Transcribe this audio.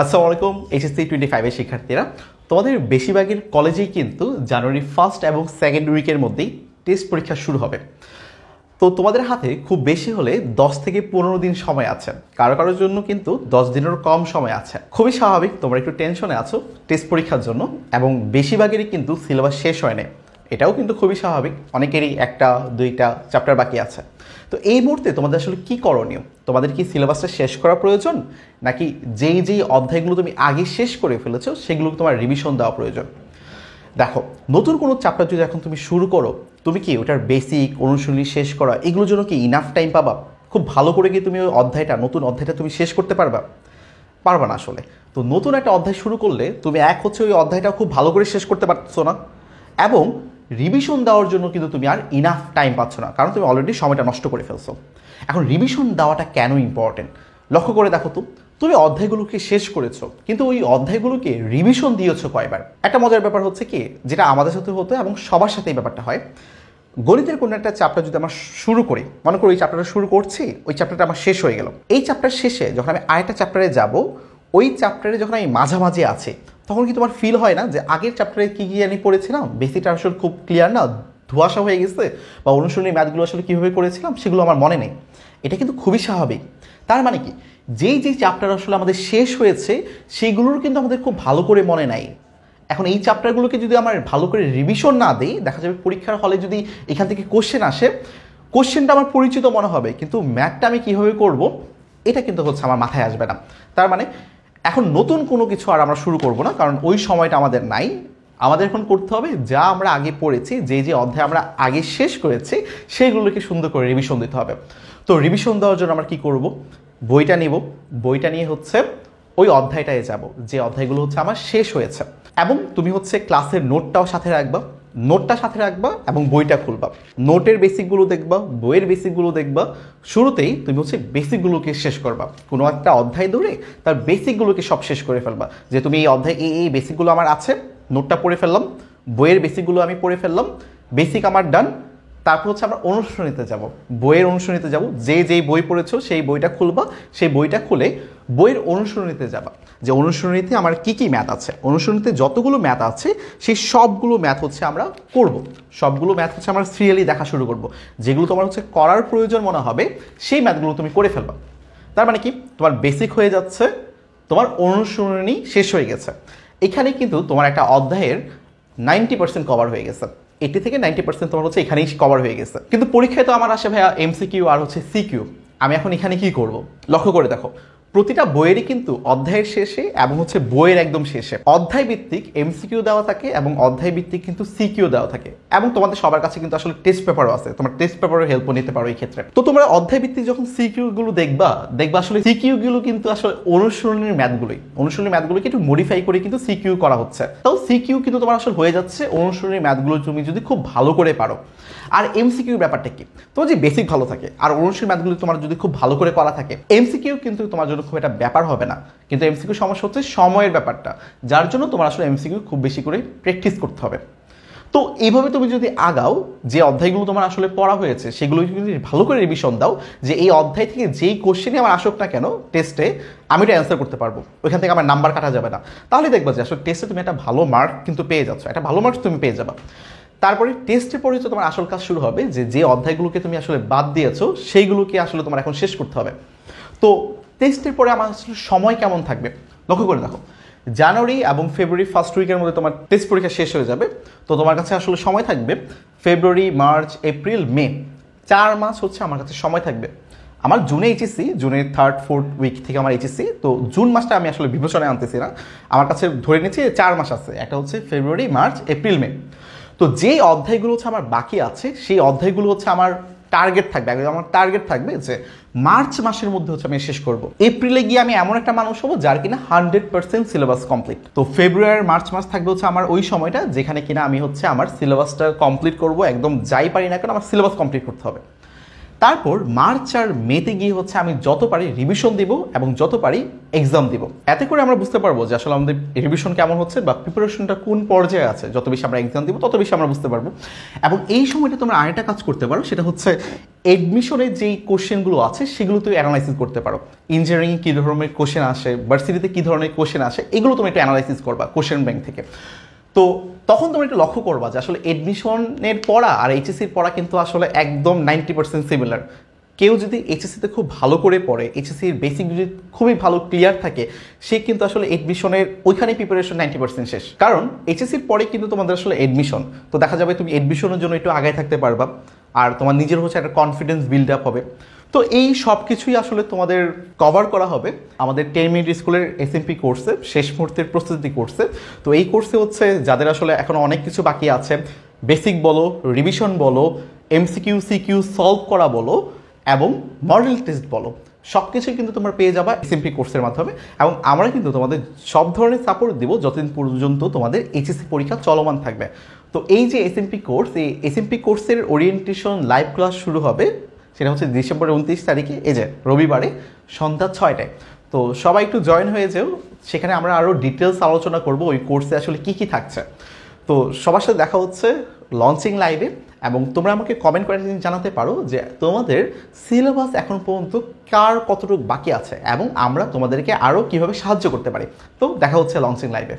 আসসালামু আলাইকুম এইচএসসি 25 এর শিক্ষার্থীরা, তোমাদের বেশিরভাগের কলেজেই কিন্তু জানুয়ারি ফার্স্ট এবং সেকেন্ড উইকের মধ্যেই টেস্ট পরীক্ষা শুরু হবে। তো তোমাদের হাতে খুব বেশি হলে 10 থেকে 15 দিন সময় আছে, কারো কারোর জন্য কিন্তু 10 দিনেরও কম সময় আছে। খুবই স্বাভাবিক তোমরা একটু টেনশনে আছো টেস্ট পরীক্ষার জন্য, এবং বেশিরভাগেরই কিন্তু সিলেবাস শেষ হয় না, এটাও কিন্তু খুবই স্বাভাবিক। অনেকেরই একটা দুইটা চ্যাপ্টার বাকি আছে। তো এই মুহূর্তে তোমাদের আসলে কি করণীয়? তোমাদের কি সিলেবাসটা শেষ করা প্রয়োজন, নাকি যেই অধ্যায়গুলো তুমি আগে শেষ করে ফেলেছো সেগুলো তোমার রিভিশন দেওয়া প্রয়োজন? দেখো, নতুন কোনো চ্যাপ্টার যদি এখন তুমি শুরু করো, তুমি কি ওটার বেসিক অনুশীলনী শেষ করা এগুলোর জন্য কি ইনাফ টাইম পাবা? খুব ভালো করে কি তুমি ওই নতুন অধ্যায়টা তুমি শেষ করতে পারবা? পারবা না আসলে। তো নতুন একটা অধ্যায় শুরু করলে তুমি ওই অধ্যায়টা খুব ভালো করে শেষ করতে পারছো না, এবং রিভিশন দেওয়ার জন্য কিন্তু তুমি আর ইনাফ টাইম পাচ্ছ না, কারণ তুমি অলরেডি সময়টা নষ্ট করে ফেলছো। এখন রিভিশন দেওয়াটা কেন ইম্পর্টেন্ট লক্ষ্য করে দেখো তো, তুমি অধ্যায়গুলোকে শেষ করেছো, কিন্তু ওই অধ্যায়গুলোকে রিভিশন দিয়েছো কয়বার? একটা মজার ব্যাপার হচ্ছে কি, যেটা আমাদের সাথে হতো এবং সবার সাথে এই ব্যাপারটা হয়, গণিতের কোনো একটা চ্যাপ্টার যদি আমরা শুরু করি, মনে করি ওই চ্যাপ্টারটা শুরু করছি, ওই চ্যাপ্টারটা আমার শেষ হয়ে গেল, এই চ্যাপ্টার শেষে যখন আমি আরেকটা চ্যাপ্টারে যাব, ওই চ্যাপ্টারে যখন আমি মাঝামাঝি আছি, তখন কি তোমার ফিল হয় না যে আগের চ্যাপ্টারে কী কী আমি পড়েছিলাম, বেসিকটা আসলে খুব ক্লিয়ার না, ধোঁয়াশা হয়ে গেছে, বা অনুশীলনী ম্যাথগুলো আসলে কীভাবে করেছিলাম সেগুলো আমার মনে নেই? এটা কিন্তু খুবই স্বাভাবিক। তার মানে কি, যেই চ্যাপ্টার আসলে আমাদের শেষ হয়েছে সেইগুলোর কিন্তু আমাদের খুব ভালো করে মনে নাই। এখন এই চ্যাপ্টারগুলোকে যদি আমার ভালো করে রিভিশন না দিই, দেখা যাবে পরীক্ষার হলে যদি এখান থেকে কোশ্চেন আসে, কোশ্চেনটা আমার পরিচিত মনে হবে, কিন্তু ম্যাথটা আমি কীভাবে করব এটা কিন্তু আমার মাথায় আসবে না। তার মানে এখন নতুন কোনো কিছু আর আমরা শুরু করব না, কারণ ওই সময়টা আমাদের নাই। আমাদের এখন করতে হবে যা আমরা আগে পড়েছি, যে অধ্যায় আমরা আগে শেষ করেছি সেইগুলোকে সুন্দর করে রিভিশন দিতে হবে। তো রিভিশন দেওয়ার জন্য আমরা কি করব? বইটা নিব, বইটা নিয়ে ওই অধ্যায়টায় যাব যে অধ্যায়গুলো আমার শেষ হয়েছে, এবং তুমি ক্লাসের নোটটাও সাথে রাখবা এবং বইটা খুলবা, নোটের বেসিকগুলো দেখবা, বইয়ের বেসিকগুলো দেখবা। শুরুতেই তুমি বেসিকগুলোকে শেষ করবা, কোনো একটা অধ্যায় ধরে তার বেসিকগুলোকে সব শেষ করে ফেলবা, যে তুমি এই অধ্যায় এই বেসিকগুলো আমার আছে, নোটটা পড়ে ফেললাম, বইয়ের বেসিকগুলো আমি পড়ে ফেললাম, বেসিক আমার ডান। তারপর আমরা অনুশীলনীতে যাব, বইয়ের অনুশীলনীতে যাব, যেই বই পড়েছো সেই বইটা খুলবা, সেই বইটা খুলে বইয়ের অনুশীলনীতে যাবা, যে অনুশীলনীতে আমার কি কি ম্যাথ আছে, অনুশীলনীতে যতগুলো ম্যাথ আছে সেই সবগুলো ম্যাথ আমরা করব, সবগুলো ম্যাথ আমরা সিরিয়ালি দেখা শুরু করব, যেগুলো তোমার করার প্রয়োজন মনে হবে সেই ম্যাথগুলো তুমি করে ফেলবা। তার মানে কি, তোমার বেসিক হয়ে যাচ্ছে, তোমার অনুশীলনী শেষ হয়ে গেছে। এখানে কিন্তু তোমার একটা অধ্যায়ের 90% কভার হয়ে গেছে, 80 থেকে 90% তোমার এখানেই কভার হয়ে গেছে। কিন্তু পরীক্ষায় তো আমার আসে ভাইয়া এমসিকিউ আর সিকিউ। আমি এখন এখানে কি করব? লক্ষ্য করে দেখো, প্রতিটা বইয়েরই কিন্তু অধ্যায়ের শেষে এবং বইয়ের একদম শেষে অধ্যায় ভিত্তিক এমসিকিউ দেওয়া থাকে, এবং অধ্যায় ভিত্তিক কিন্তু সিকিউ দেওয়া থাকে, এবং তোমাদের সবার কাছে কিন্তু আসলে টেস্ট পেপারও আছে, তোমার টেস্ট পেপারের হেল্পও নিতে পারো এই ক্ষেত্রে। তো তোমরা অধ্যায় ভিত্তিক যখন সিকিউ গুলো দেখবা আসলে সিকিউ গুলো কিন্তু আসলে অনুশীলনীর ম্যাথগুলোকে একটু মডিফাই করে কিন্তু সিকিউ করা হচ্ছে। তাও সিকিউ কিন্তু তোমার আসলে হয়ে যাচ্ছে অনুশীলনীর ম্যাথগুলো তুমি যদি খুব ভালো করে পারো। আর এমসিকিউ ব্যাপারটা কি, তোমার যে বেসিক ভালো থাকে আর অনুশীলনী ম্যাথগুলো তোমার যদি খুব ভালো করে করা থাকে, এমসিকিউ কিন্তু তোমার জন্য খুব একটা ব্যাপার হবে না। কিন্তু এমসিকিউ সমস্যা হচ্ছে সময়ের ব্যাপারটা, যার জন্য তোমার আসলে এমসিকিউ খুব বেশি করে প্র্যাকটিস করতে হবে। তো এইভাবে তুমি যদি আগাও, যে অধ্যায়গুলো তোমার আসলে পড়া হয়েছে সেগুলো যদি ভালো করে রিভিশন দাও, যে এই অধ্যায় থেকে যেই কোশ্চেনই আমার আসুক না কেন টেস্টে, আমি এটা অ্যান্সার করতে পারবো, ওইখান থেকে আমার নাম্বার কাটা যাবে না, তাহলে দেখবা যে আসলে টেস্টে তুমি একটা ভালো মার্ক কিন্তু পেয়ে যাচ্ছ, একটা ভালো মার্কস তুমি পেয়ে যাবা। তারপরে টেস্টের পরে তোমার আসল কাজ শুরু হবে, যে অধ্যায়গুলোকে তুমি আসলে বাদ দিয়েছো সেইগুলোকে আসলে তোমার এখন শেষ করতে হবে। তো টেস্টের পরে আমার আসলে সময় কেমন থাকবে লক্ষ্য করে দেখো, জানুয়ারি এবং ফেব্রুয়ারি ফার্স্ট উইকের মধ্যে তোমার টেস্ট পরীক্ষা শেষ হয়ে যাবে। তো তোমার কাছে আসলে সময় থাকবে ফেব্রুয়ারি, মার্চ, এপ্রিল, মে, 4 মাস আমার কাছে সময় থাকবে। আমার জুনে এইচএসসি, জুনের 3rd 4th উইক থেকে আমার এইচএসসি, তো জুন মাসটা আমি আসলে বিবেচনায় আনতেছি না, আমার কাছে ধরে নিচ্ছি 4 মাস আছে, একটা ফেব্রুয়ারি, মার্চ, এপ্রিল, মে। তো যেই অধ্যায়গুলো আমার বাকি আছে সেই অধ্যায়গুলো আমার টার্গেট থাকবে যে মার্চ মাসের মধ্যে আমি শেষ করব। এপ্রিলে গিয়ে আমি এমন একটা মানুষ হবো যার কিনা 100% সিলেবাস কমপ্লিট। তো ফেব্রুয়ারি মার্চ মাস থাকবে আমার ওই সময়টা যেখানে কিনা আমি আমার সিলেবাসটা কমপ্লিট করব, একদম যাই পারি না কেন আমার সিলেবাস কমপ্লিট করতে হবে। তারপর মার্চ আর মেতে গিয়ে হচ্ছে আমি যত পারি রিভিশন দিব এবং যত পারি এক্সাম দিব। এতে করে আমরা বুঝতে পারবো যে আসলে আমাদের রিভিশন কেমন হচ্ছে বা প্রিপারেশনটা কোন পর্যায়ে আছে। যত বেশি আমরা এক্সাম দিব তত বেশি আমরা বুঝতে পারবো। এবং এই সময়টা তোমরা আরেকটা কাজ করতে পারো, সেটা হচ্ছে এডমিশনের যেই কোশ্চেনগুলো আছে সেগুলো তুমি অ্যানালাইসিস করতে পারো। ইঞ্জিনিয়ারিং কী ধরনের কোশ্চেন আসে, ভার্সিটিতে কী ধরনের কোশ্চেন আসে, এগুলো তুমি একটু অ্যানালাইসিস করবা কোশ্চেন ব্যাংক থেকে। তো তখন তোমরা একটু লক্ষ্য করবা যে আসলে এডমিশনের পড়া আর এইচএসসির পড়া কিন্তু আসলে একদম 90% সিমিলার। কেউ যদি এইচএসসিতে খুব ভালো করে পড়ে, এইচএসসির বেসিক যদি খুবই ভালো ক্লিয়ার থাকে, সে কিন্তু আসলে এডমিশনের ওইখানে প্রিপারেশন 90% শেষ। কারণ এইচএসসির পরে কিন্তু তোমাদের আসলে এডমিশন, তো দেখা যাবে তুমি এডমিশনের জন্য একটু আগায় থাকতে পারবা, আর তোমার নিজের হচ্ছে একটা কনফিডেন্স বিল্ড আপ হবে। তো এই সব কিছুই আসলে তোমাদের কভার করা হবে আমাদের 10 মিনিট স্কুলের এসএমপি কোর্সে, শেষ মুহূর্তের প্রস্তুতি কোর্সে। তো এই কোর্সে হচ্ছে যাদের আসলে এখনও অনেক কিছু বাকি আছে, বেসিক বলো, রিভিশন বলো, এমসিকিউ সিকিউ সলভ করা বলো এবং মডেল টেস্ট বলো, সব কিছুই কিন্তু তোমরা পেয়ে যাবা এসএমপি কোর্সের মাধ্যমে। এবং আমরা কিন্তু তোমাদের সব ধরনের সাপোর্ট দিব যতদিন পর্যন্ত তোমাদের এইচএসসি পরীক্ষা চলমান থাকবে। তো এই যে এসএমপি কোর্স, এই এসএমপি কোর্সের ওরিয়েন্টেশন লাইভ ক্লাস শুরু হবে, সেটা হচ্ছে ডিসেম্বরের 29 তারিখে, এই যে রবিবারে সন্ধ্যা 6টায়। তো সবাই একটু জয়েন হয়ে যেও, সেখানে আমরা আরও ডিটেলস আলোচনা করব ওই কোর্সে আসলে কী কী থাকছে। তো সবার সাথে দেখা হচ্ছে লঞ্চিং লাইভে। এবং তোমরা আমাকে কমেন্ট করে জানাতে পারো যে তোমাদের সিলেবাস এখন পর্যন্ত কার কতটুকু বাকি আছে এবং আমরা তোমাদেরকে আরও কীভাবে সাহায্য করতে পারি। তো দেখা হচ্ছে লঞ্চিং লাইভে।